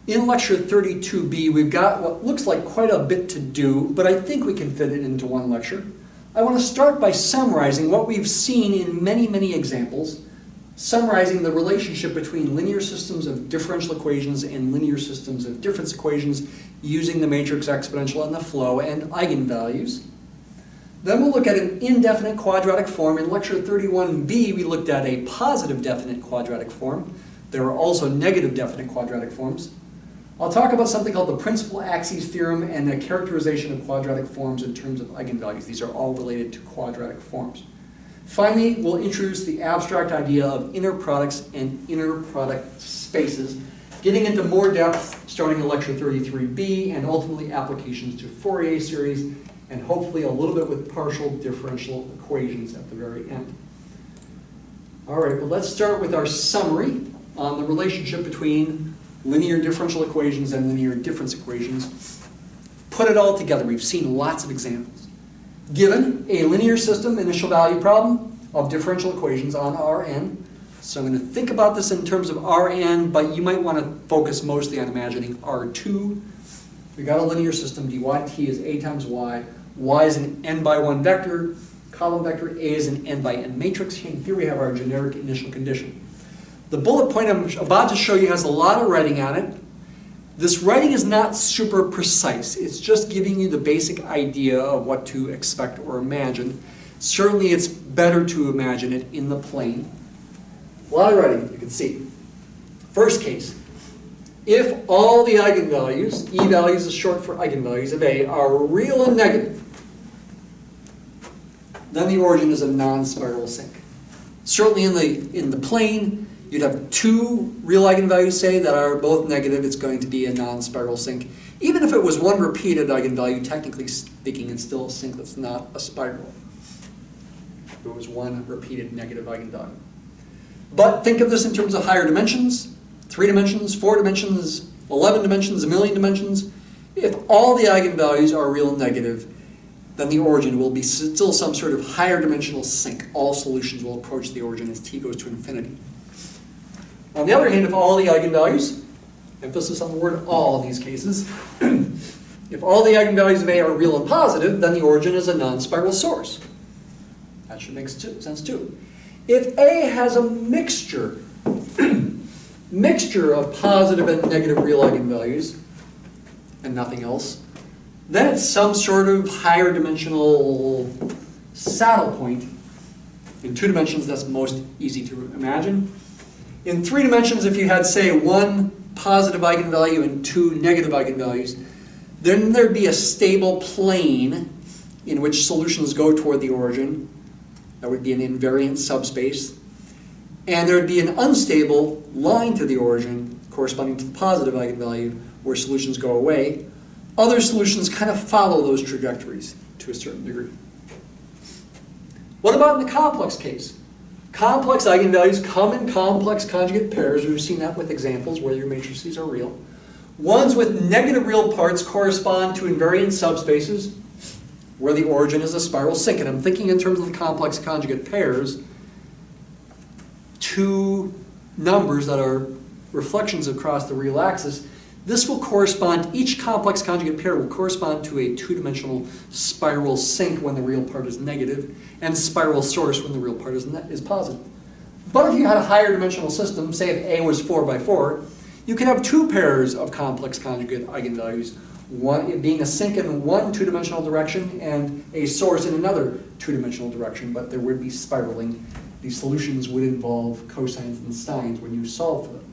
In lecture 32b, we've got what looks like quite a bit to do, but I think we can fit it into one lecture. I want to start by summarizing what we've seen in many, many examples, summarizing the relationship between linear systems of differential equations and linear systems of difference equations using the matrix exponential and the flow and eigenvalues. Then we'll look at an indefinite quadratic form. In lecture 31b, we looked at a positive definite quadratic form. There are also negative definite quadratic forms. I'll talk about something called the principal axes theorem and the characterization of quadratic forms in terms of eigenvalues. These are all related to quadratic forms. Finally, we'll introduce the abstract idea of inner products and inner product spaces, getting into more depth starting in lecture 33b and ultimately applications to Fourier series and hopefully a little bit with partial differential equations at the very end. All right, well, let's start with our summary on the relationship between linear differential equations and linear difference equations. Put it all together. We've seen lots of examples. Given a linear system initial value problem of differential equations on Rn, so I'm going to think about this in terms of Rn, but you might want to focus mostly on imagining R2. We've got a linear system, dyt is a times y is an n by 1 vector, column vector, a is an n by n matrix, and here we have our generic initial condition. The bullet point I'm about to show you has a lot of writing on it. This writing is not super precise. It's just giving you the basic idea of what to expect or imagine. Certainly it's better to imagine it in the plane. A lot of writing, you can see. First case, if all the eigenvalues, E values is short for eigenvalues of A, are real and negative, then the origin is a non-spiral sink. Certainly in the plane, you'd have two real eigenvalues, say, that are both negative. It's going to be a non-spiral sink. Even if it was one repeated eigenvalue, technically speaking, it's still a sink that's not a spiral. If it was one repeated negative eigenvalue. But think of this in terms of higher dimensions, 3 dimensions, 4 dimensions, 11 dimensions, a million dimensions. If all the eigenvalues are real and negative, then the origin will be still some sort of higher dimensional sink. All solutions will approach the origin as t goes to infinity. On the other hand, if all the eigenvalues, emphasis on the word all in these cases, if all the eigenvalues of A are real and positive, then the origin is a non-spiral source. That should make sense too. If A has a mixture of positive and negative real eigenvalues, and nothing else, then it's some sort of higher dimensional saddle point. In 2 dimensions, that's most easy to imagine. In 3 dimensions, if you had, say, 1 positive eigenvalue and 2 negative eigenvalues, then there'd be a stable plane in which solutions go toward the origin. That would be an invariant subspace. And there'd be an unstable line to the origin corresponding to the positive eigenvalue where solutions go away. Other solutions kind of follow those trajectories to a certain degree. What about in the complex case? Complex eigenvalues come in complex conjugate pairs. We've seen that with examples where your matrices are real. Ones with negative real parts correspond to invariant subspaces where the origin is a spiral sink. And I'm thinking in terms of the complex conjugate pairs, 2 numbers that are reflections across the real axis. This will correspond, each complex conjugate pair will correspond to a 2-dimensional spiral sink when the real part is negative, and spiral source when the real part is positive. But if you had a higher dimensional system, say if A was 4 by 4, you could have 2 pairs of complex conjugate eigenvalues, one being a sink in one 2-dimensional direction and a source in another 2-dimensional direction, but there would be spiraling. These solutions would involve cosines and sines when you solve for them.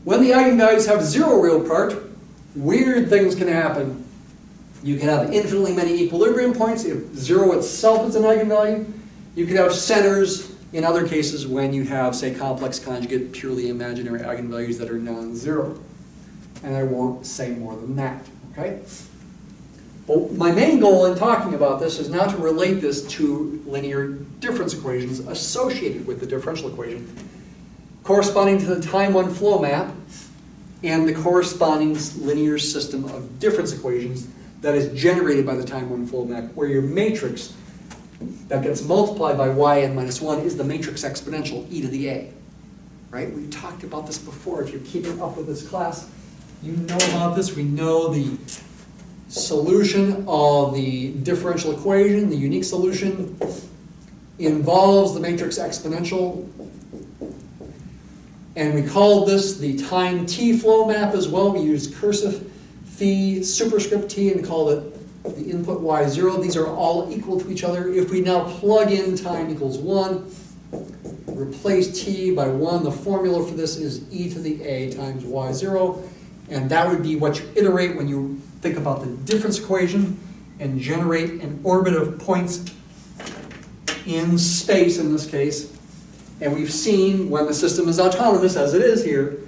When the eigenvalues have 0 real part, weird things can happen. You can have infinitely many equilibrium points if 0 itself is an eigenvalue. You could have centers in other cases when you have, say, complex conjugate, purely imaginary eigenvalues that are non-zero. And I won't say more than that, okay? But my main goal in talking about this is now to relate this to linear difference equations associated with the differential equation, corresponding to the time 1 flow map and the corresponding linear system of difference equations that is generated by the time 1 flow map, where your matrix that gets multiplied by yn minus 1 is the matrix exponential e to the a. right? We've talked about this before. If you're keeping up with this class, you know about this. We know the solution of the differential equation, the unique solution, involves the matrix exponential. And we called this the time t flow map as well. We used cursive phi superscript t and called it the input y0. These are all equal to each other. If we now plug in time equals 1, replace t by 1, the formula for this is e to the a times y0. And that would be what you iterate when you think about the difference equation and generate an orbit of points in space in this case. And we've seen when the system is autonomous, as it is here,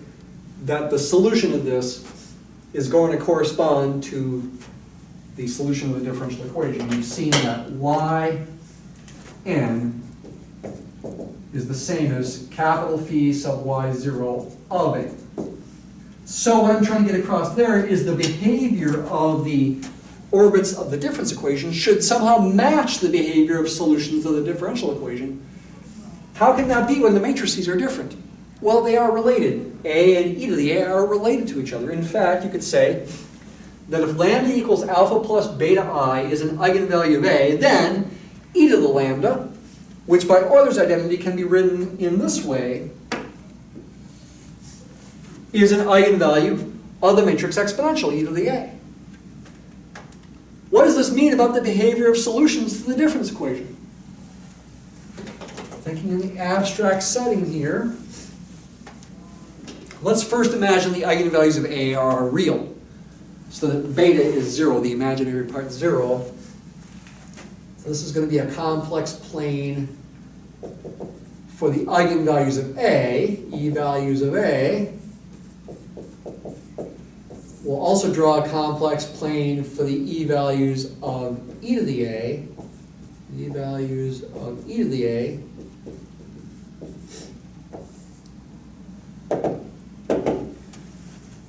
that the solution of this is going to correspond to the solution of the differential equation. We've seen that yn is the same as capital phi sub y0 of a. So what I'm trying to get across there is the behavior of the orbits of the difference equation should somehow match the behavior of solutions of the differential equation. How can that be when the matrices are different? Well, they are related. A and e to the a are related to each other. In fact, you could say that if lambda equals alpha plus beta I is an eigenvalue of a, then e to the lambda, which by Euler's identity can be written in this way, is an eigenvalue of the matrix exponential, e to the a. What does this mean about the behavior of solutions to the difference equation? Thinking in the abstract setting here, let's first imagine the eigenvalues of a are real, so that beta is 0, the imaginary part 0. So this is going to be a complex plane for the eigenvalues of a, e values of a. We'll also draw a complex plane for the e values of e to the a, e values of e to the a.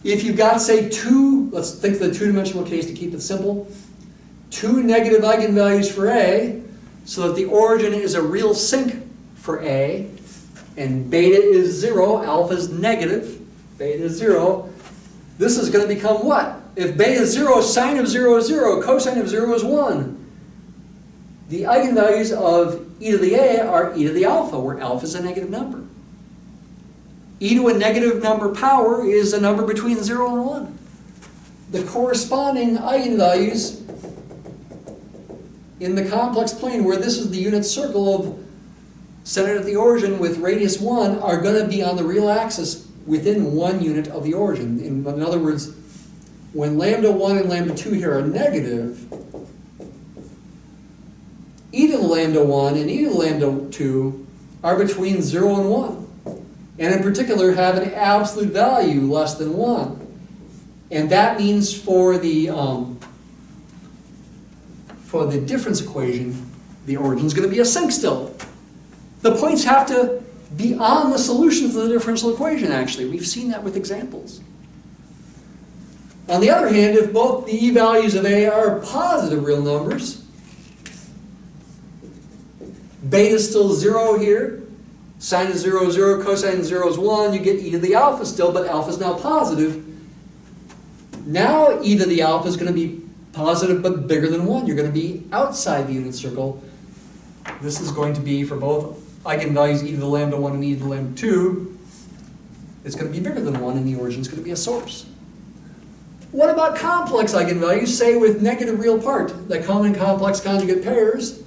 If you've got, say, let's think of the two-dimensional case to keep it simple, 2 negative eigenvalues for a, so that the origin is a real sink for a, and beta is 0, alpha is negative, beta is 0, this is going to become what? If beta is 0, sine of 0 is 0, cosine of 0 is 1. The eigenvalues of e to the a are e to the alpha, where alpha is a negative number. E to a negative number power is a number between 0 and 1. The corresponding eigenvalues in the complex plane, where this is the unit circle of centered at the origin with radius 1, are going to be on the real axis within 1 unit of the origin. In other words, when lambda 1 and lambda 2 here are negative, e to the lambda 1 and e to the lambda 2 are between 0 and 1. And in particular have an absolute value less than 1. And that means for the difference equation, the origin is going to be a sink still. The points have to be on the solutions of the differential equation, actually. We've seen that with examples. On the other hand, if both the e values of a are positive real numbers, beta is still 0 here, sine is 0, 0, cosine 0 is 1, you get e to the alpha still, but alpha is now positive. Now e to the alpha is going to be positive but bigger than 1. You're going to be outside the unit circle. This is going to be for both eigenvalues e to the lambda 1 and e to the lambda 2. It's going to be bigger than 1, and the origin is going to be a source. What about complex eigenvalues, say with negative real part, that come in complex conjugate pairs?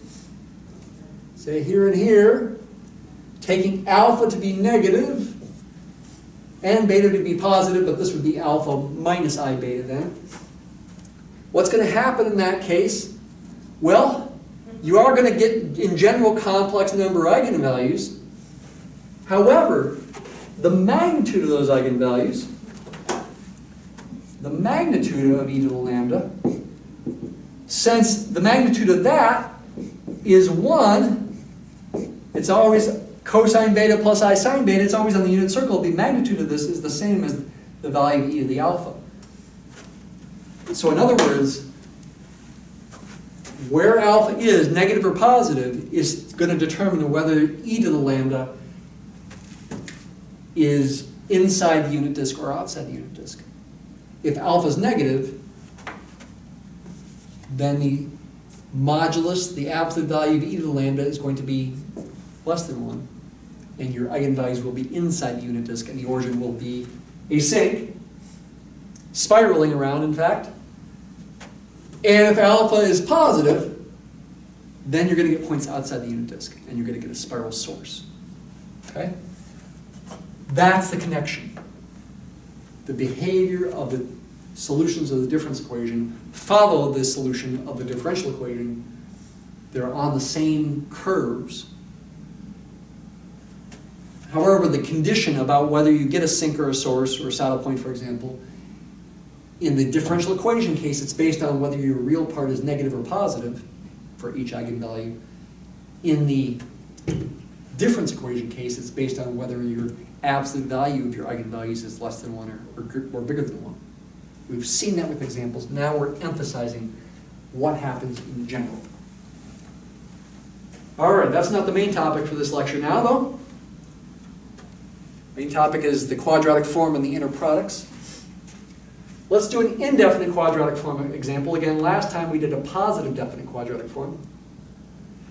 Say here and here, taking alpha to be negative and beta to be positive, but this would be alpha minus I beta then. What's going to happen in that case? Well, you are going to get, in general, complex number eigenvalues. However, the magnitude of those eigenvalues, the magnitude of e to the lambda, since the magnitude of that is 1, it's always cosine beta plus I sine beta, it's always on the unit circle. The magnitude of this is the same as the value of e to the alpha. So in other words, where alpha is, negative or positive, is going to determine whether e to the lambda is inside the unit disk or outside the unit disk. If alpha is negative, then the modulus, the absolute value of e to the lambda, is going to be less than 1. And your eigenvalues will be inside the unit disk, and the origin will be a sink, spiraling around, in fact. And if alpha is positive, then you're going to get points outside the unit disk, and you're going to get a spiral source. Okay? That's the connection. The behavior of the solutions of the difference equation follow the solution of the differential equation. They're on the same curves. However, the condition about whether you get a sink or a source or a saddle point, for example, in the differential equation case, it's based on whether your real part is negative or positive for each eigenvalue. In the difference equation case, it's based on whether your absolute value of your eigenvalues is less than 1 or bigger than 1. We've seen that with examples. Now we're emphasizing what happens in general. All right, that's not the main topic for this lecture now, though. Main topic is the quadratic form and the inner products. Let's do an indefinite quadratic form example. Again, last time we did a positive definite quadratic form.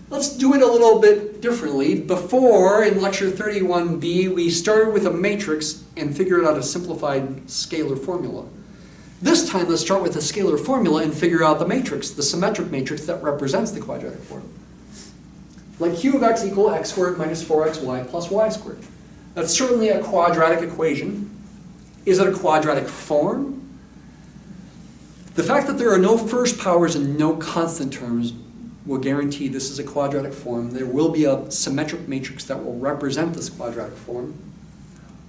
Let's do it a little bit differently. Before, in lecture 31b, we started with a matrix and figured out a simplified scalar formula. This time, let's start with a scalar formula and figure out the matrix, the symmetric matrix that represents the quadratic form. Like q of x equal x squared minus 4xy plus y squared. That's certainly a quadratic equation. Is it a quadratic form? The fact that there are no first powers and no constant terms will guarantee this is a quadratic form. There will be a symmetric matrix that will represent this quadratic form.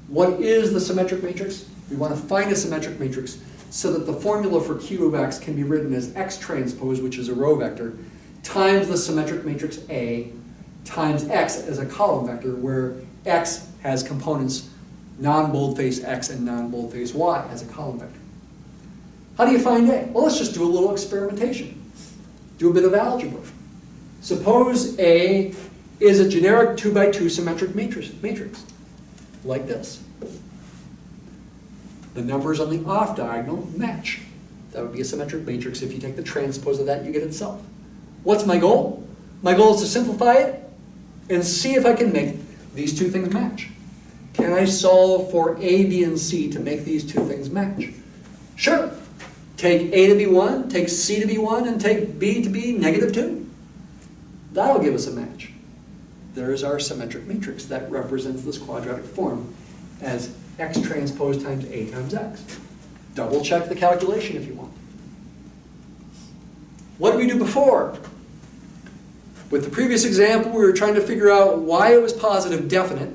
What is the symmetric matrix? We want to find a symmetric matrix so that the formula for q of x can be written as x transpose, which is a row vector, times the symmetric matrix A times x as a column vector, where x has components non-boldface x and non-boldface y as a column vector. How do you find A? Well, let's just do a little experimentation. Do a bit of algebra. Suppose A is a generic 2 by 2 symmetric matrix, like this. The numbers on the off diagonal match. That would be a symmetric matrix. If you take the transpose of that, you get itself. What's my goal? My goal is to simplify it and see if I can make these two things match. Can I solve for A, B, and C to make these two things match? Sure. Take A to be 1, take C to be 1, and take B to be -2. That'll give us a match. There's our symmetric matrix that represents this quadratic form as x transpose times A times x. Double check the calculation if you want. What did we do before? With the previous example, we were trying to figure out why it was positive definite.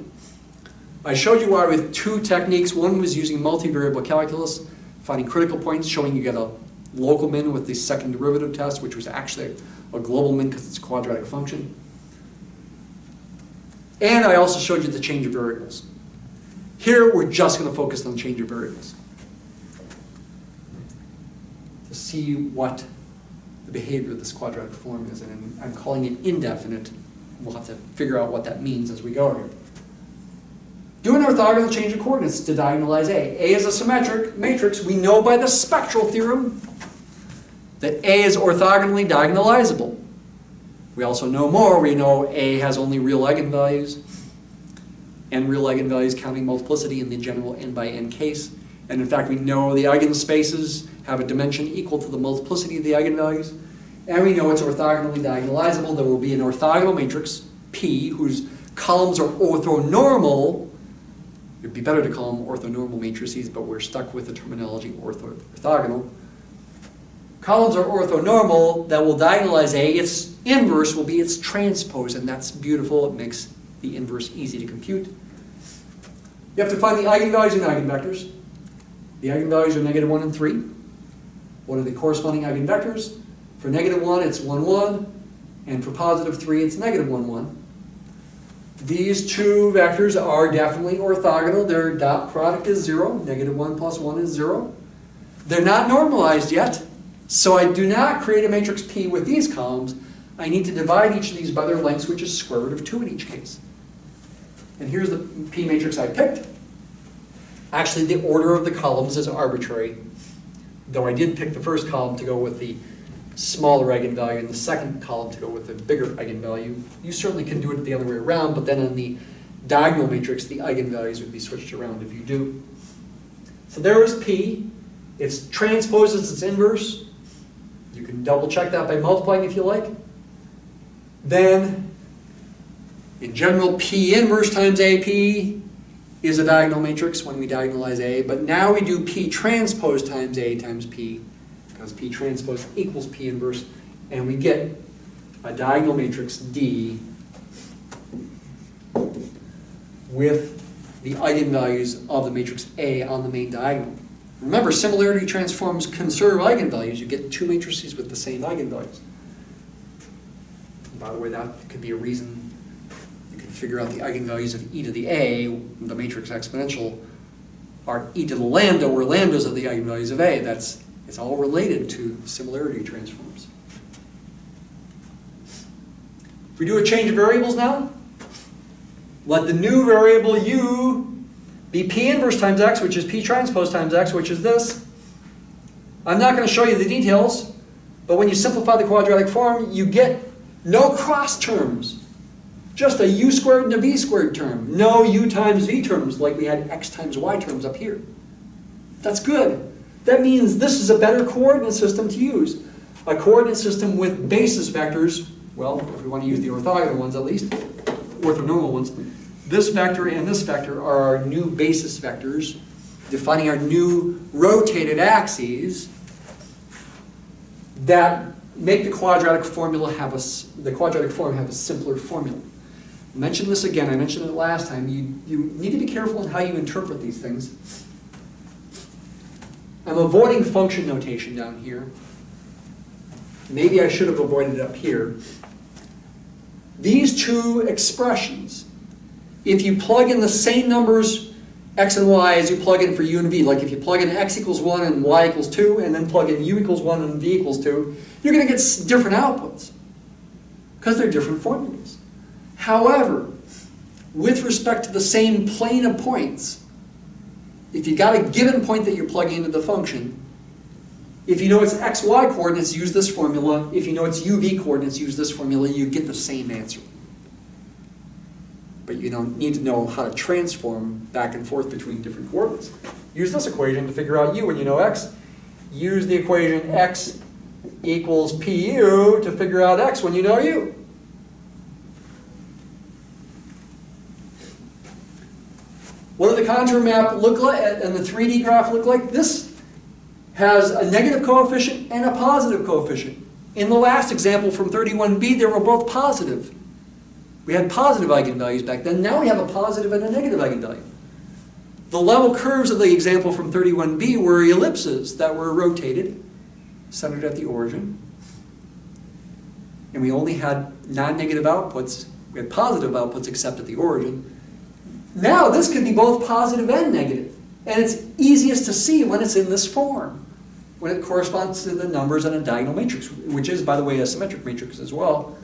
I showed you why with two techniques. One was using multivariable calculus, finding critical points, showing you get a local min with the second derivative test, which was actually a global min because it's a quadratic function. And I also showed you the change of variables. Here, we're just going to focus on the change of variables to see what the behavior of this quadratic form is. And I'm calling it indefinite. We'll have to figure out what that means as we go here. Do an orthogonal change of coordinates to diagonalize A. A is a symmetric matrix. We know by the spectral theorem that A is orthogonally diagonalizable. We also know more. We know A has only real eigenvalues, and real eigenvalues counting multiplicity in the general n by n case. And in fact, we know the eigenspaces have a dimension equal to the multiplicity of the eigenvalues. And we know it's orthogonally diagonalizable. There will be an orthogonal matrix, P, whose columns are orthonormal. It'd be better to call them orthonormal matrices, but we're stuck with the terminology orthogonal. Columns are orthonormal that will diagonalize A. Its inverse will be its transpose, and that's beautiful. It makes the inverse easy to compute. You have to find the eigenvalues and eigenvectors. The eigenvalues are -1 and 3. What are the corresponding eigenvectors? For -1, it's 1, 1, and for +3, it's -1, 1. These two vectors are definitely orthogonal. Their dot product is 0. -1 plus 1 is 0. They're not normalized yet, so I do not create a matrix P with these columns. I need to divide each of these by their lengths, which is square root of 2 in each case. And here's the P matrix I picked. Actually, the order of the columns is arbitrary, though I did pick the first column to go with the smaller eigenvalue and the second column to go with the bigger eigenvalue. You certainly can do it the other way around, but then in the diagonal matrix, the eigenvalues would be switched around if you do. So there is P. It's transposes its inverse. You can double check that by multiplying if you like. Then, in general, P inverse times AP is a diagonal matrix when we diagonalize A, but now we do P transpose times A times P, because P transpose equals P inverse, and we get a diagonal matrix D with the eigenvalues of the matrix A on the main diagonal. Remember, similarity transforms conserve eigenvalues. You get two matrices with the same eigenvalues. And by the way, that could be a reason you can figure out the eigenvalues of e to the A, the matrix exponential, are e to the lambda, where lambdas are the eigenvalues of A. It's all related to similarity transforms. If we do a change of variables now, let the new variable u be P inverse times x, which is P transpose times x, which is this. I'm not going to show you the details, but when you simplify the quadratic form, you get no cross terms. Just a u squared and a v squared term. No u times v terms, like we had x times y terms up here. That's good. That means this is a better coordinate system to use. A coordinate system with basis vectors, well, if we want to use the orthogonal ones at least, orthonormal ones, this vector and this vector are our new basis vectors, defining our new rotated axes that make the quadratic formula have the quadratic form have a simpler formula. I mentioned this again, I mentioned it last time. You need to be careful in how you interpret these things. I'm avoiding function notation down here. Maybe I should have avoided it up here. These two expressions, if you plug in the same numbers, x and y, as you plug in for u and v, like if you plug in x equals 1 and y equals 2, and then plug in u equals 1 and v equals 2, you're going to get different outputs, because they're different formulas. However, with respect to the same plane of points, if you got a given point that you're plugging into the function, if you know its xy coordinates, use this formula. If you know its uv coordinates, use this formula. You get the same answer. But you don't need to know how to transform back and forth between different coordinates. Use this equation to figure out u when you know x. Use the equation x equals pu to figure out x when you know u. What does the contour map look like and the 3D graph look like? This has a negative coefficient and a positive coefficient. In the last example from 31b, they were both positive. We had positive eigenvalues back then. Now we have a positive and a negative eigenvalue. The level curves of the example from 31b were ellipses that were rotated, centered at the origin. And we only had non-negative outputs. We had positive outputs except at the origin. Now this can be both positive and negative. And it's easiest to see when it's in this form, when it corresponds to the numbers in a diagonal matrix, which is, by the way, a symmetric matrix as well.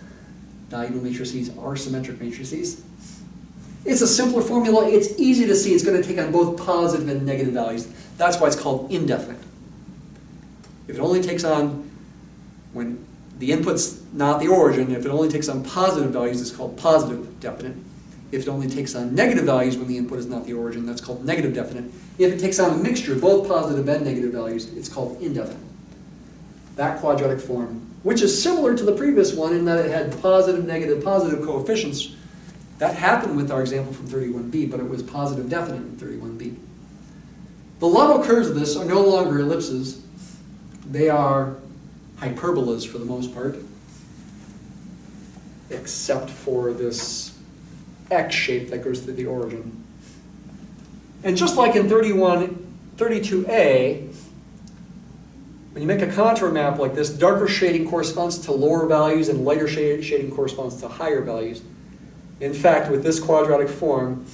Diagonal matrices are symmetric matrices. It's a simpler formula. It's easy to see. It's going to take on both positive and negative values. That's why it's called indefinite. If it only takes on, when the input's not the origin, if it only takes on positive values, it's called positive definite. If it only takes on negative values when the input is not the origin, that's called negative definite. If it takes on a mixture, both positive and negative values, it's called indefinite. That quadratic form, which is similar to the previous one in that it had positive, negative, positive coefficients. That happened with our example from 31b, but it was positive definite in 31b. The level curves of this are no longer ellipses. They are hyperbolas for the most part, except for this X shape that goes through the origin. And just like in 32a, when you make a contour map like this, darker shading corresponds to lower values and lighter shading corresponds to higher values. In fact, with this quadratic form,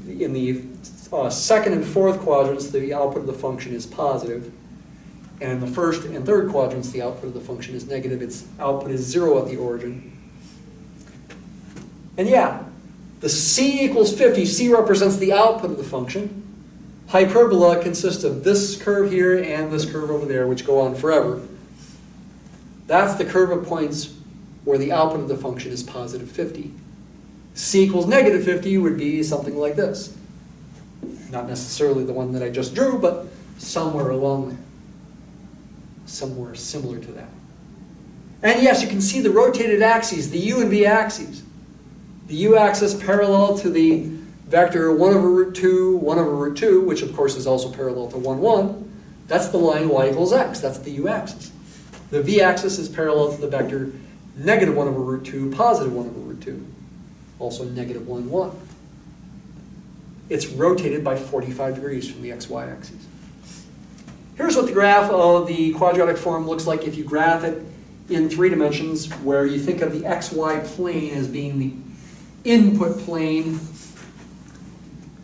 in the second and fourth quadrants, the output of the function is positive. And in the first and third quadrants, the output of the function is negative. Its output is 0 at the origin. And yeah, the c equals 50. C represents the output of the function. hyperbola consists of this curve here and this curve over there, which go on forever. That's the curve of points where the output of the function is positive 50. C equals negative 50 would be something like this. Not necessarily the one that I just drew, but somewhere along there. Somewhere similar to that. And yes, you can see the rotated axes, the u and v axes. The u-axis parallel to the vector 1 over root 2, 1 over root 2, which of course is also parallel to 1, 1. That's the line y equals x. That's the u-axis. The v-axis is parallel to the vector negative 1 over root 2, positive 1 over root 2. Also negative 1, 1. It's rotated by 45 degrees from the xy axis. Here's what the graph of the quadratic form looks like if you graph it in 3 dimensions, where you think of the xy plane as being the input plane.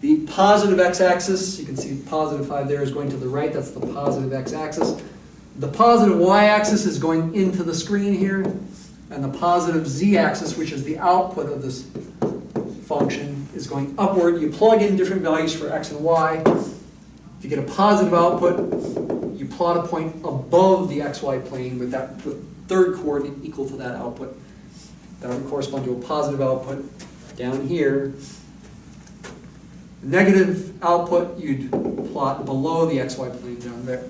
The positive x-axis, you can see positive 5 there, is going to the right. That's the positive x-axis. The positive y-axis is going into the screen here. And the positive z-axis, which is the output of this function, is going upward. You plug in different values for x and y. If you get a positive output, you plot a point above the xy plane with that third coordinate equal to that output. That would correspond to a positive output down here. Negative output, you'd plot below the xy plane down there.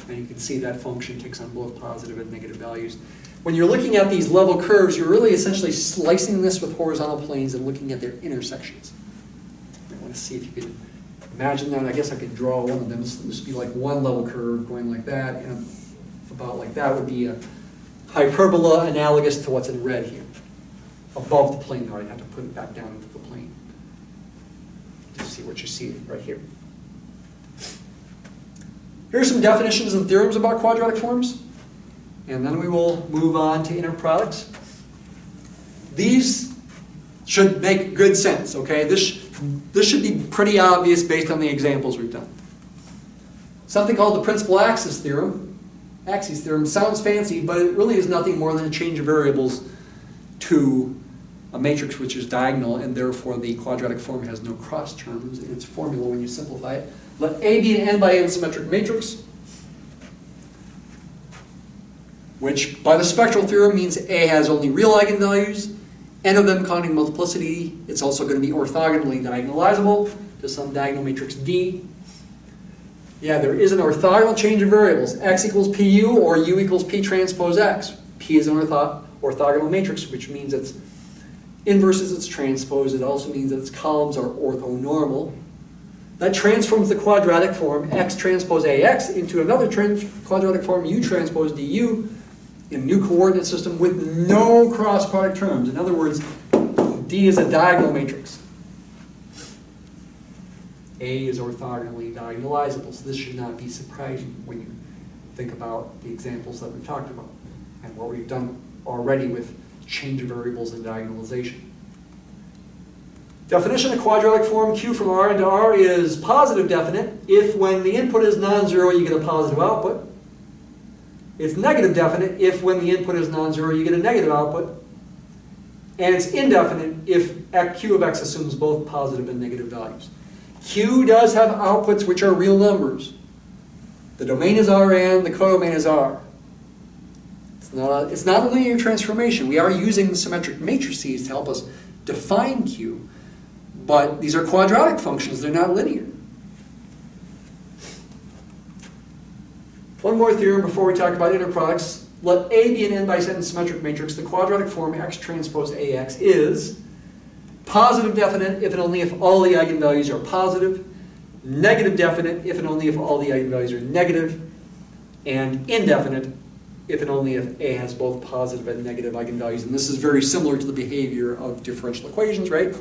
And you can see that function takes on both positive and negative values. When you're looking at these level curves, you're really essentially slicing this with horizontal planes and looking at their intersections. I want to see if you can imagine that. I guess I could draw one of them. This would be like one level curve going like that, and about like that would be a hyperbola analogous to what's in red here. Above the plane, though, I'd have to put it back down into the plane. Just see what you see right here. Here are some definitions and theorems about quadratic forms. And then we will move on to inner products. These should make good sense, okay? This should be pretty obvious based on the examples we've done. Something called the principal axis theorem. Axis theorem sounds fancy, but it really is nothing more than a change of variables to a matrix which is diagonal, and therefore the quadratic form has no cross terms in its formula when you simplify it. Let A be an n by n symmetric matrix, which by the spectral theorem means A has only real eigenvalues, n of them counting multiplicity. It's also going to be orthogonally diagonalizable to some diagonal matrix D. Yeah, there is an orthogonal change of variables. X equals PU or U equals P transpose X. P is an orthogonal matrix, which means its inverse is its transpose. It also means that its columns are orthonormal. That transforms the quadratic form X transpose AX into another quadratic form U transpose DU in a new coordinate system with no cross product terms. In other words, D is a diagonal matrix. A is orthogonally diagonalizable, so this should not be surprising when you think about the examples that we've talked about and what we've done already with change of variables and diagonalization. Definition of quadratic form Q from R into R is positive definite if when the input is non-zero you get a positive output. It's negative definite if when the input is non-zero you get a negative output. And it's indefinite if Q of X assumes both positive and negative values. Q does have outputs which are real numbers. The domain is Rn, the codomain is R. It's not a linear transformation. We are using symmetric matrices to help us define Q, but these are quadratic functions. They're not linear. One more theorem before we talk about inner products. Let A be an n by n symmetric matrix. The quadratic form X transpose AX is positive definite if and only if all the eigenvalues are positive, negative definite if and only if all the eigenvalues are negative, and indefinite if and only if A has both positive and negative eigenvalues. And this is very similar to the behavior of differential equations, right?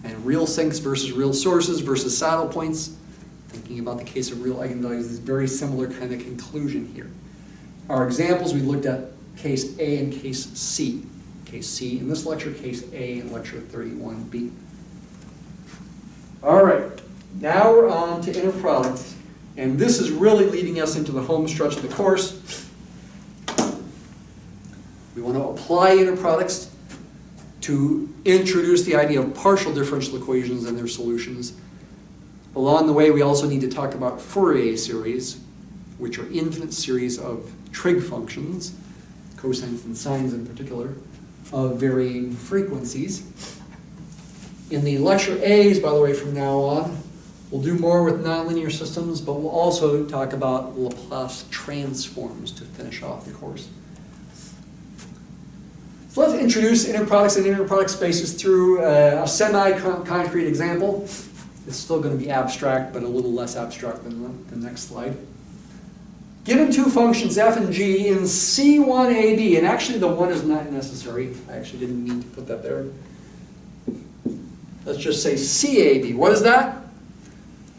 And real sinks versus real sources versus saddle points. Thinking about the case of real eigenvalues, is very similar kind of conclusion here. Our examples, we looked at case A and case C. Case C in this lecture, case A in lecture 31B. All right, now we're on to inner products. And this is really leading us into the home stretch of the course. We want to apply inner products to introduce the idea of partial differential equations and their solutions. Along the way, we also need to talk about Fourier series, which are infinite series of trig functions, cosines and sines in particular, of varying frequencies. In the lecture A's, by the way, from now on, we'll do more with nonlinear systems, but we'll also talk about Laplace transforms to finish off the course. So let's introduce inner products and inner product spaces through a semi-concrete example. It's still going to be abstract, but a little less abstract than the next slide. Given two functions f and g in C1ab, and actually the 1 is not necessary. I actually didn't mean to put that there. Let's just say CAB. What is that?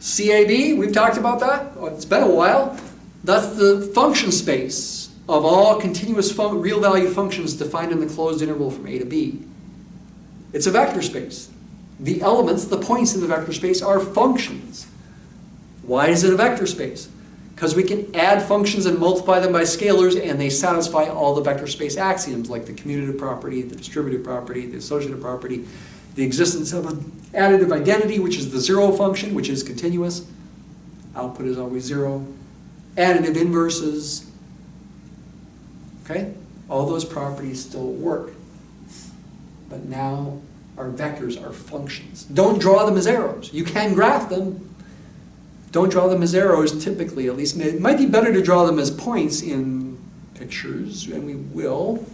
CAB, we've talked about that. Oh, it's been a while. That's the function space of all continuous real valued functions defined in the closed interval from A to B. It's a vector space. The elements, the points in the vector space, are functions. Why is it a vector space? Because we can add functions and multiply them by scalars, and they satisfy all the vector space axioms, like the commutative property, the distributive property, the associative property, the existence of an additive identity, which is the zero function, which is continuous. Output is always zero. Additive inverses. Okay? All those properties still work. But now our vectors are functions. Don't draw them as arrows. You can graph them. Don't draw them as arrows typically, at least. It might be better to draw them as points in pictures, and we will.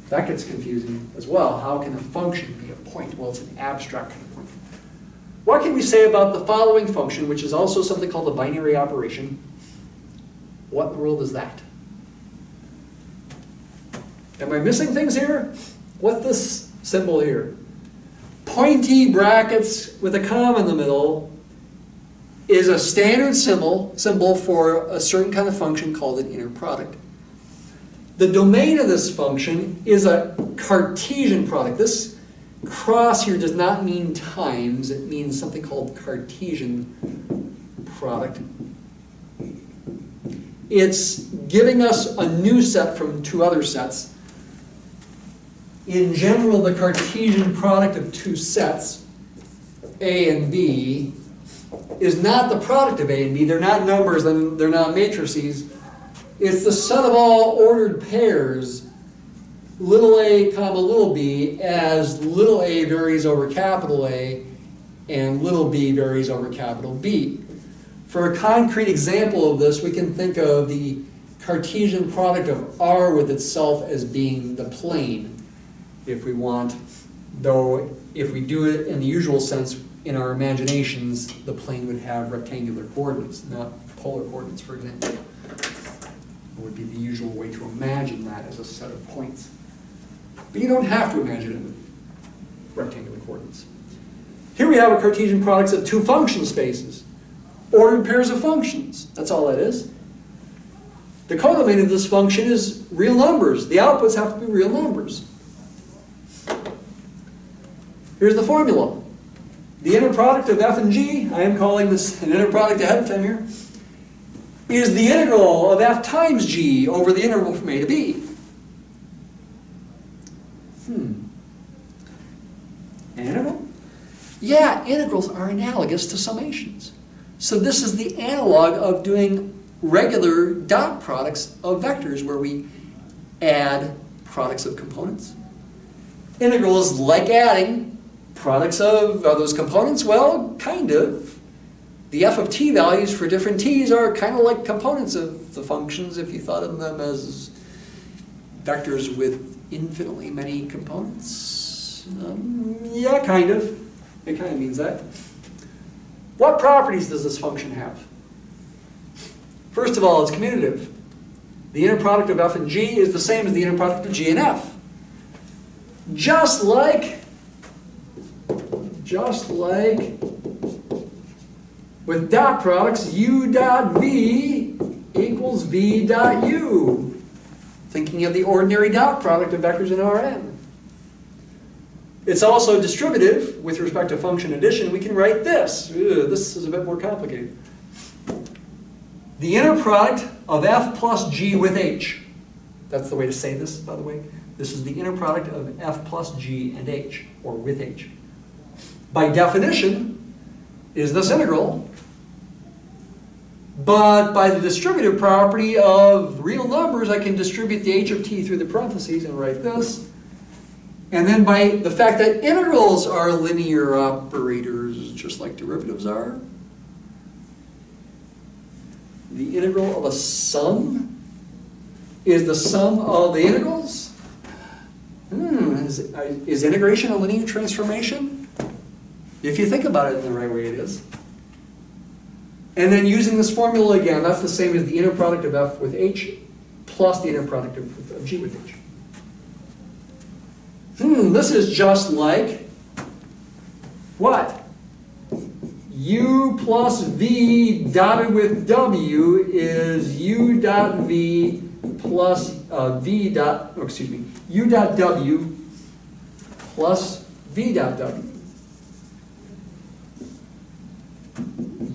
That gets confusing as well. How can a function be a point? Well, it's an abstract kind of point. What can we say about the following function, which is also something called a binary operation? What in the world is that? Am I missing things here? What's this symbol here? Pointy brackets with a comma in the middle is a standard symbol for a certain kind of function called an inner product. The domain of this function is a Cartesian product. This cross here does not mean times. It means something called Cartesian product. It's giving us a new set from two other sets. In general, the Cartesian product of two sets, A and B, is not the product of A and B. They're not numbers, and they're not matrices. It's the sum of all ordered pairs, little a comma little b, as little a varies over capital A and little b varies over capital B. For a concrete example of this, we can think of the Cartesian product of R with itself as being the plane, if we want, though if we do it in the usual sense in our imaginations, the plane would have rectangular coordinates, not polar coordinates, for example. It would be the usual way to imagine that as a set of points. But you don't have to imagine it with rectangular coordinates. Here we have a Cartesian product of two function spaces, ordered pairs of functions. That's all that is. The codomain of this function is real numbers. The outputs have to be real numbers. Here's the formula. The inner product of f and g, I am calling this an inner product ahead of time here, is the integral of f times g over the interval from A to B. An integral? Yeah, integrals are analogous to summations. So this is the analog of doing regular dot products of vectors where we add products of components. Integrals, like adding products of those components, well, kind of. The f of t values for different t's are kind of like components of the functions if you thought of them as vectors with infinitely many components. Yeah, kind of. It kind of means that. What properties does this function have? First of all, it's commutative. The inner product of f and g is the same as the inner product of g and f. Just like with dot products, u dot v equals v dot u. Thinking of the ordinary dot product of vectors in Rn. It's also distributive with respect to function addition. We can write this. This is a bit more complicated. The inner product of f plus g with h. That's the way to say this, by the way. This is the inner product of f plus g and h, or with h. By definition, is this integral. But by the distributive property of real numbers, I can distribute the h of t through the parentheses and write this. And then by the fact that integrals are linear operators, just like derivatives are, the integral of a sum is the sum of the integrals. Is integration a linear transformation? If you think about it in the right way, it is. And then using this formula again, that's the same as the inner product of f with h plus the inner product of g with h. This is just like what? U plus v dotted with w is u dot v plus v dot, oh, excuse me, u dot w plus v dot w.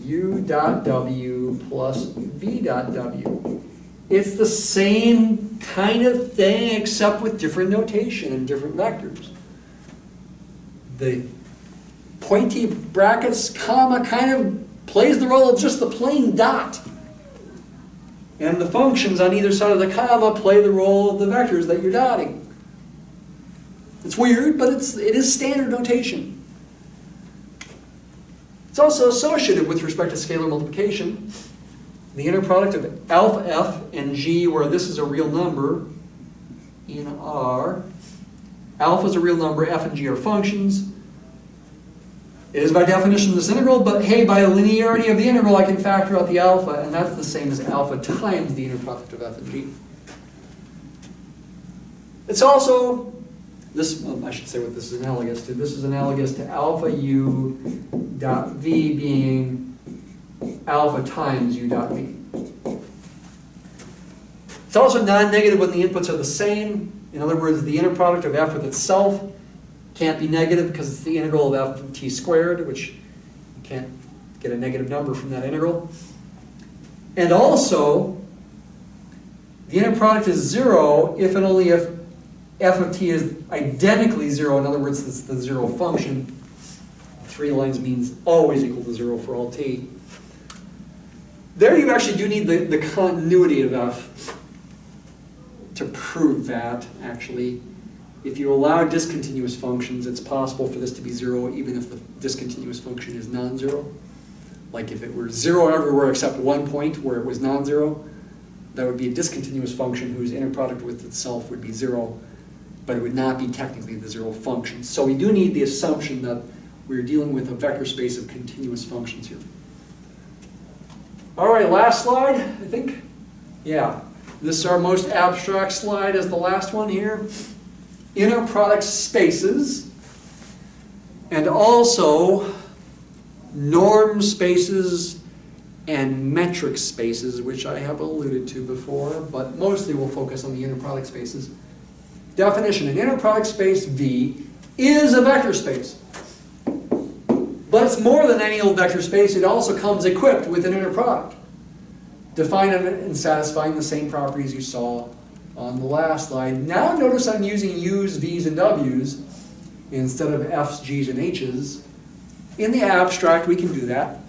U dot w plus v dot w. It's the same kind of thing except with different notation and different vectors. The pointy brackets, comma, kind of plays the role of just the plain dot. And the functions on either side of the comma play the role of the vectors that you're dotting. It's weird, but it is standard notation. It's also associated with respect to scalar multiplication. The inner product of alpha f and g, where this is a real number in R. Alpha is a real number, f and g are functions. It is by definition this integral, but hey, by the linearity of the integral, I can factor out the alpha, and that's the same as alpha times the inner product of f and g. It's also, I should say what this is analogous to. This is analogous to alpha u dot v being alpha times u dot v. It's also non-negative when the inputs are the same. In other words, the inner product of f with itself can't be negative because it's the integral of f of t squared, which you can't get a negative number from that integral. And also, the inner product is 0 if and only if f of t is identically 0. In other words, it's the 0 function. 3 lines means always equal to 0 for all t. There you actually do need the continuity of f to prove that, actually. If you allow discontinuous functions, it's possible for this to be 0 even if the discontinuous function is non-zero. Like if it were 0 everywhere except one point where it was non-zero, that would be a discontinuous function whose inner product with itself would be 0, but it would not be technically the 0 function. So we do need the assumption that we're dealing with a vector space of continuous functions here. All right, last slide, I think. Yeah, this is our most abstract slide as the last one here. Inner product spaces, and also norm spaces and metric spaces, which I have alluded to before, but mostly we'll focus on the inner product spaces. Definition: an inner product space V is a vector space. But it's more than any old vector space. It also comes equipped with an inner product, defined and satisfying the same properties you saw on the last slide. Now notice I'm using U's, V's, and W's instead of F's, G's, and H's. In the abstract, we can do that.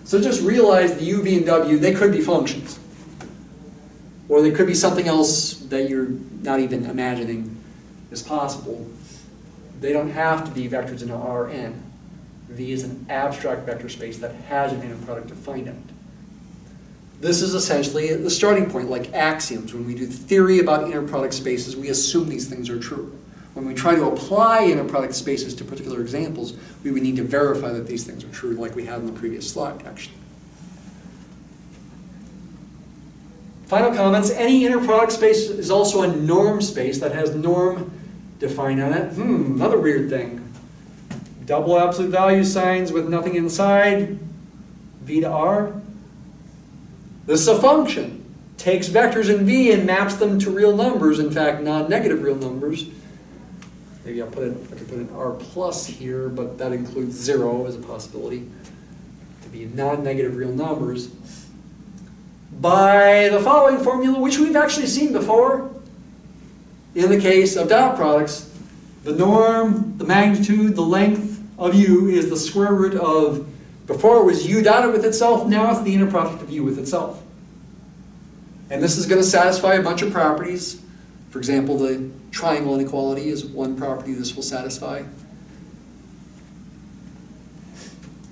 So just realize the U, V, and W, they could be functions. Or they could be something else that you're not even imagining is possible. They don't have to be vectors in Rn. V is an abstract vector space that has an inner product defined in it. This is essentially the starting point, like axioms. When we do theory about inner product spaces, we assume these things are true. When we try to apply inner product spaces to particular examples, we would need to verify that these things are true, like we had in the previous slide, actually. Final comments. Any inner product space is also a norm space that has norm defined on it. Another weird thing. Double absolute value signs with nothing inside, V to R. This is a function. Takes vectors in V and maps them to real numbers, in fact, non-negative real numbers. Maybe I could put an R plus here, but that includes 0 as a possibility to be non-negative real numbers. By the following formula, which we've actually seen before, in the case of dot products, the norm, the magnitude, the length of U is the square root of Before it was u dotted with itself, now it's the inner product of u with itself. And this is going to satisfy a bunch of properties. For example, the triangle inequality is one property this will satisfy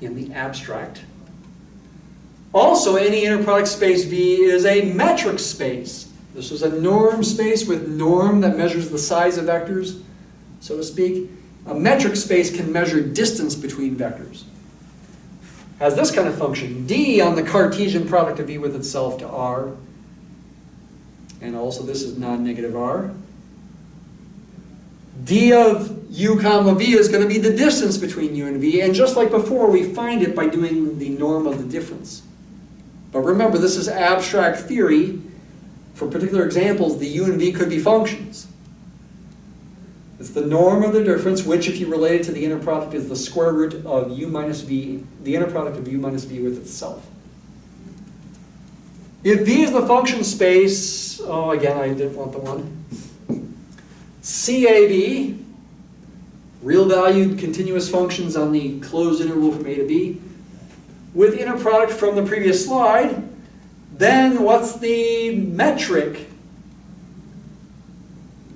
in the abstract. Also, any inner product space V is a metric space. This is a norm space with norm that measures the size of vectors, so to speak. A metric space can measure distance between vectors. Has this kind of function, d on the Cartesian product of V with itself to R, and also this is non-negative R. D of u comma V is going to be the distance between u and V, and just like before, we find it by doing the norm of the difference. But remember, this is abstract theory. For particular examples, the u and v could be functions. It's the norm of the difference, which, if you relate it to the inner product, is the square root of u minus v, the inner product of u minus v with itself. If v is the function space, oh, again, I didn't want the one. CAB, real valued continuous functions on the closed interval from a to b, with inner product from the previous slide, then what's the metric?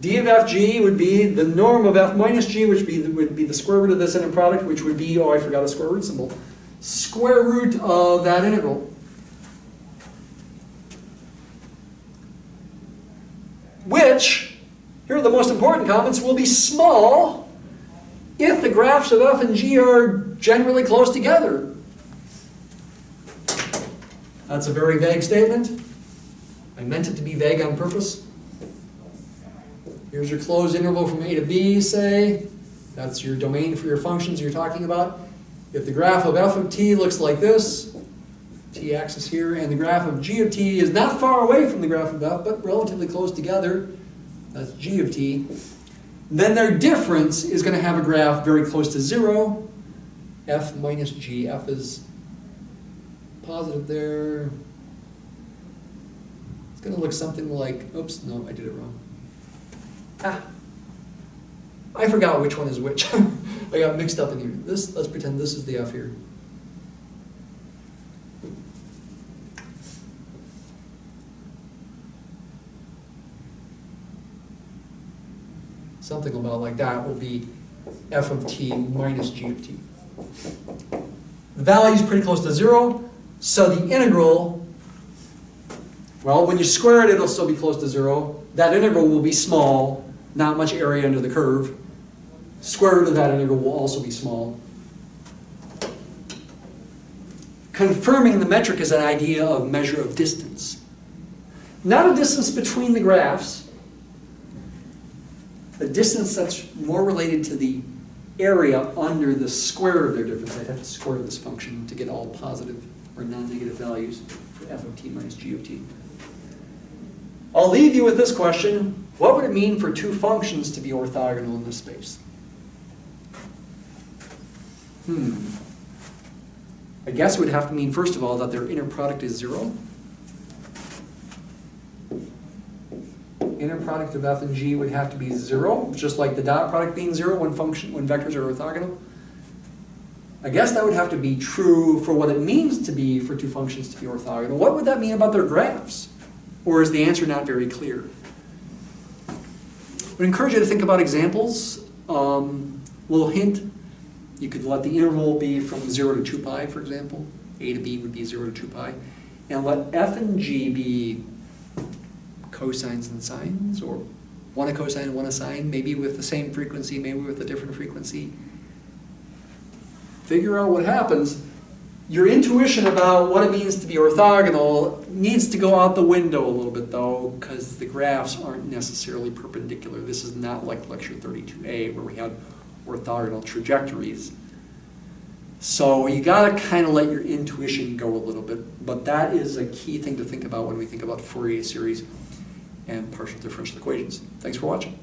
D of fg would be the norm of f minus g, which would be the square root of this inner product, which would be, oh, I forgot a square root symbol, square root of that integral. Which, here are the most important comments, will be small if the graphs of f and g are generally close together. That's a very vague statement. I meant it to be vague on purpose. Here's your closed interval from a to b, say. That's your domain for your functions you're talking about. If the graph of f of t looks like this, t-axis here, and the graph of g of t is not far away from the graph of f, but relatively close together, that's g of t, then their difference is going to have a graph very close to 0, f minus g. F is positive there. It's going to look something like, oops, no, I did it wrong. I forgot which one is which. I got mixed up in here. Let's pretend this is the f here. Something about like that will be f of t minus g of t. The value is pretty close to 0, so the integral, well, when you square it, it'll still be close to 0. That integral will be small, not much area under the curve. Square root of that integral will also be small. Confirming the metric is an idea of measure of distance. Not a distance between the graphs, a distance that's more related to the area under the square of their difference. I'd have to square this function to get all positive or non-negative values for f of t minus g of t. I'll leave you with this question. What would it mean for two functions to be orthogonal in this space? I guess it would have to mean, first of all, that their inner product is 0. Inner product of f and g would have to be 0, just like the dot product being 0 when vectors are orthogonal. I guess that would have to be true for what it means to be for two functions to be orthogonal. What would that mean about their graphs? Or is the answer not very clear? I would encourage you to think about examples. Little hint, you could let the interval be from 0 to 2 pi, for example. A to b would be 0 to 2 pi. And let f and g be cosines and sines, or one a cosine and one a sine, maybe with the same frequency, maybe with a different frequency. Figure out what happens. Your intuition about what it means to be orthogonal needs to go out the window a little bit, though, because the graphs aren't necessarily perpendicular. This is not like lecture 32a, where we had orthogonal trajectories. So you got to kind of let your intuition go a little bit, but that is a key thing to think about when we think about Fourier series and partial differential equations. Thanks for watching.